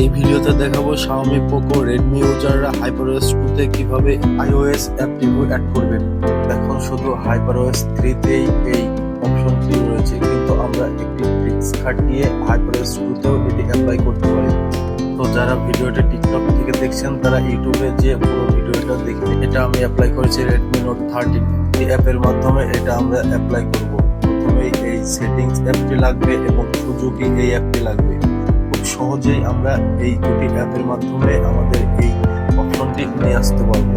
এই ভিডিওতে দেখাবো Xiaomi Poco Redmi ইউজাররা HyperOS 2 তে কিভাবে iOS অ্যাপ রিভিউ অ্যাড করবেন। এখন শুধু HyperOS 3 তেই এই অপশনটি রয়েছে, কিন্তু আমরা একটি ট্রিক্স খাটিয়ে HyperOS 2 তেও এটি অ্যাপ্লাই করতে পারি। তো যারা ভিডিওটি টিকটক থেকে দেখছেন তারা ইউটিউবে যে পুরো ভিডিওটা দেখে এটা আমি অ্যাপ্লাই করেছি Redmi Note 13 এই অ্যাপের মাধ্যমে এটা আমরা অ্যাপ্লাই করব। প্রথমে এই সেটিংস অ্যাপটি লাগবে এবং সুজুকি এই অ্যাপটি লাগবে। সহজেই আমরা এই দুটি অ্যাপের মাধ্যমে আমাদের এই অপশনটি নিয়ে আসতে পারবো।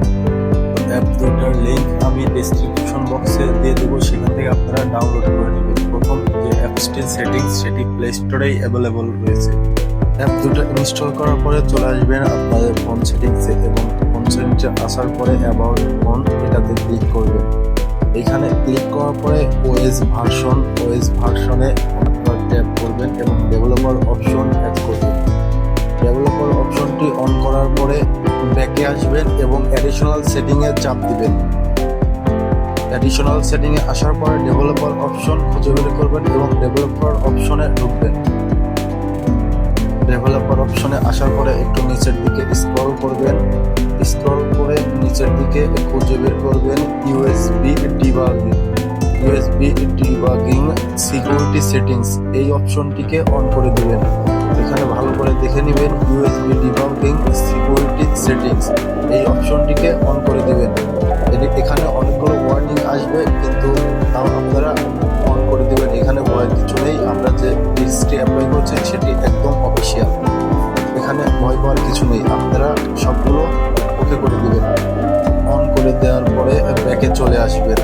অ্যাপ দুটার লিঙ্ক আমি ডেসক্রিপশন বক্সে দিয়ে দেবো, সেখান থেকে আপনারা ডাউনলোড করে নেবেন। প্রথম যে অ্যাপসটির সেটিংস সেটি প্লে স্টোরেই অ্যাভেলেবল রয়েছে। অ্যাপ দুটো ইনস্টল করার পরে চলে আসবেন আপনাদের ফোন সেটিংসে এবং ফোন সেটিংসে আসার পরে অ্যাবাউট ফোন এটাতে ক্লিক করবেন। এখানে ক্লিক করার পরে ওএস ভার্সনে ট্যাপ করবেন এবং ডেভেলপার অপশন অ্যাড করবেন। ডেভেলপার অপশনটি অন করার পরে ব্যাকে আসবেন এবং অ্যাডিশনাল সেটিংয়ে চাপ দিবেন। অ্যাডিশনাল সেটিংয়ে আসার পরে ডেভেলপার অপশন খুঁজে বের করবেন এবং ডেভেলপার অপশনে ঢুকবেন। ডেভেলপার অপশনে আসার পরে একটু নিচের দিকে স্ক্রল করবেন। স্ক্রল করে নিচের দিকে খুঁজে বের করবেন ইউএসবি ডিবাগিং সিকিউরিটি সেটিংস এই অপশনটিকে অন করে দিবেন। এখানে ভালো করে দেখে নেবেন ইউএসবি ডিবাগিং সিকিউরিটি সেটিংস এই অপশনটিকে অন করে দিবেন। এখানে অনেকগুলো ওয়ার্নিং আসবে, কিন্তু তাও আপনারা অন করে দিবেন। এখানে ভয়ের কিছু নেই, আমরা যে টিপসটি অ্যাপ্লাই করছি সেটি একদম অফিসিয়াল, এখানে ভয় পাওয়ার কিছু নেই। আপনারা সবগুলো ওকে করে দিবেন। অন করে দেওয়ার পরে ব্যাকে চলে আসবেন।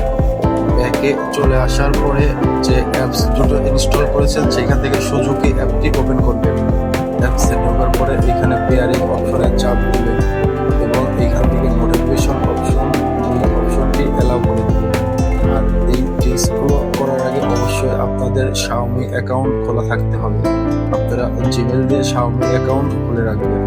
ব্যাকে চলে আসার পরে যে অ্যাপস দুটো ইনস্টল করেছেন সেখান থেকে সুজুকি অ্যাপটি ওপেন করবেন। অ্যাপসে ঢোকার পরে এখানে পেয়ারিং অপশনে চাপ দিবেন এবং এইখান থেকে নোটিফিকেশন অপশনটি অ্যালাউ করে দেবেন। আর এই টিপসগুলো করার আগে অবশ্যই আপনাদের Xiaomi অ্যাকাউন্ট খোলা থাকতে হবে। আপনারা জিমেল দিয়ে Xiaomi অ্যাকাউন্ট খুলে রাখবেন।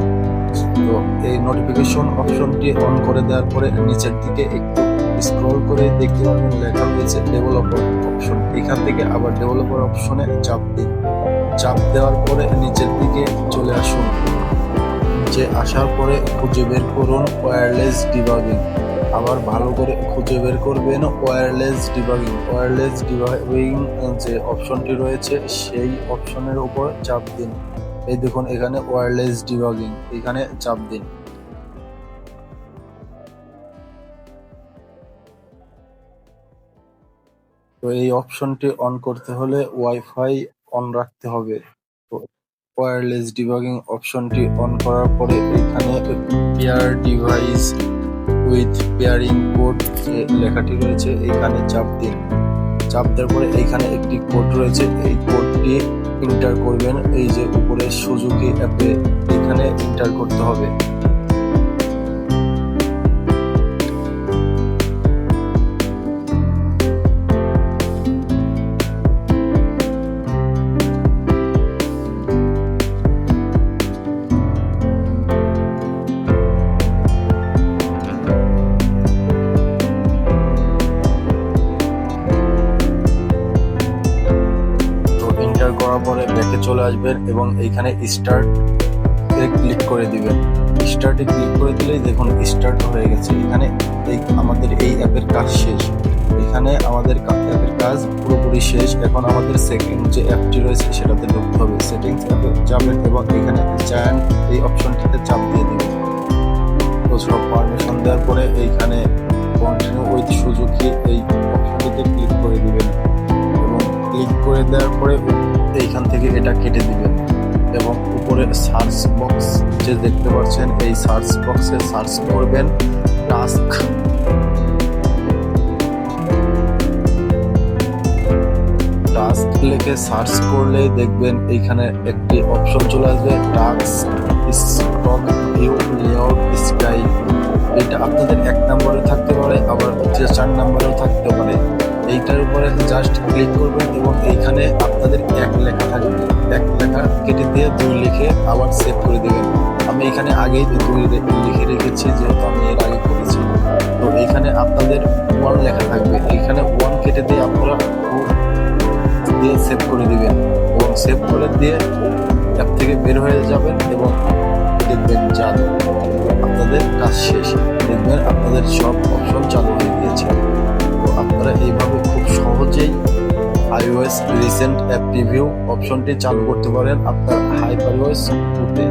তো এই নোটিফিকেশন অপশনটি অন করে দেওয়ার পরে নিচের দিকে একটু স্ক্রল করে দেখতে পাবেন লেখা রয়েছে ডেভেলপার অপশন। এখান থেকে আবার ডেভেলপার অপশনে চাপ দিন। চাপ দেওয়ার পরে নিচের দিকে চলে আসুন। নিচে আসার পরে খুঁজে বের করুন ওয়্যারলেস ডিবাগিং। আবার ভালো করে খুঁজে বের করবেন ওয়্যারলেস ডিবাগিং যে অপশনটি রয়েছে সেই অপশনের উপর চাপ দিন। এই দেখুন এখানে ওয়্যারলেস ডিবাগিং, এখানে চাপ দিন। তো এই অপশনটি অন করতে হলে ওয়াইফাই অন রাখতে হবে। তো ওয়্যারলেস ডিবাগিং অপশনটি অন করার পরে এখানে pair device with pairing code যে লেখাটি রয়েছে এইখানে চাপ দিন। চাপ দেওয়ার পরে এইখানে একটি কোড রয়েছে, এই কোডটি এন্টার করবেন। এই যে উপরে সুজুকি অ্যাপে এখানে এন্টার করতে হবে। করার পরে ব্যাকে চলে আসবেন এবং এইখানে স্টার্ট ক্লিক করে দিবেন। স্টার্টে ক্লিক করে দিলেই দেখুন স্টার্ট হয়ে গেছে। এখানে আমাদের এই অ্যাপের কাজ শেষ। এখানে আমাদের অ্যাপের কাজ পুরোপুরি শেষ। এখন আমাদের সেকেন্ড যে অ্যাপটি রয়েছে সেটাতে ঢুকতে হবে। সেটিংস অ্যাপে যাবেন এবং এখানে জায়ান্ট এই অপশনটিতে চাপ দিয়ে দিবেন। তো সব পারমিশন দেওয়ার পরে এইখানে কন্টিনিউ উইথ সুজুকি এই অপশনটিতে ক্লিক করে দিবেন এবং ক্লিক করে দেওয়ার পরে এইখান থেকে এটা কেটে দিবেন এবং উপরে সার্চ বক্স যে দেখতে পাচ্ছেন এই সার্চ বক্সে সার্চ করবেন টাস্ক। লিখে সার্চ করলে দেখবেন এইখানে একটি অপশন চলে আসবে task stock view layout style. এটা আপনাদের 1 নম্বরে থাকতে পারে, আবার 4 নম্বরেও থাকতে পারে। এইটার উপরে জাস্ট ক্লিক করবেন এবং এইখানে আপনাদের 1 লেখা থাকবে। 1 লেখা কেটে দিয়ে 2 লিখে আবার সেভ করে দেবেন। আমি এখানে আগেই 2 লিখে রেখেছি, যেহেতু আমি এর আগে করেছি। তো এইখানে আপনাদের 1 লেখা থাকবে, এইখানে 1 কেটে দিয়ে আপনারা 2 দিয়ে সেভ করে দিবেন এবং সেভ করে দিয়ে অ্যাপ থেকে বের হয়ে যাবেন এবং আপনাদের সব অপশন চালু হয়ে গিয়েছে। তো আপনারা এইভাবে খুব সহজেই iOS রিসেন্ট অ্যাপ প্রিভিউ অপশনটি চালু করতে পারেন আপনার HyperOS 2-তে।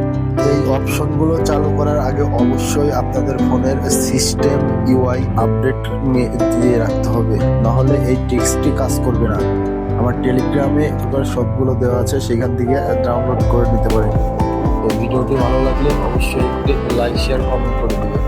এই অপশনগুলো চালু করার আগে অবশ্যই আপনাদের ফোনের সিস্টেম ইউআই আপডেট দিয়ে রাখতে হবে, নাহলে এই ট্রিক্সটি কাজ করবে না। আমার টেলিগ্রামে এবার সবগুলো দেওয়া আছে, সেখান থেকে ডাউনলোড করে নিতে পারেন। তো ভিডিওটি ভালো লাগলে অবশ্যই একটি লাইক, শেয়ার, কমেন্ট করে দিবেন।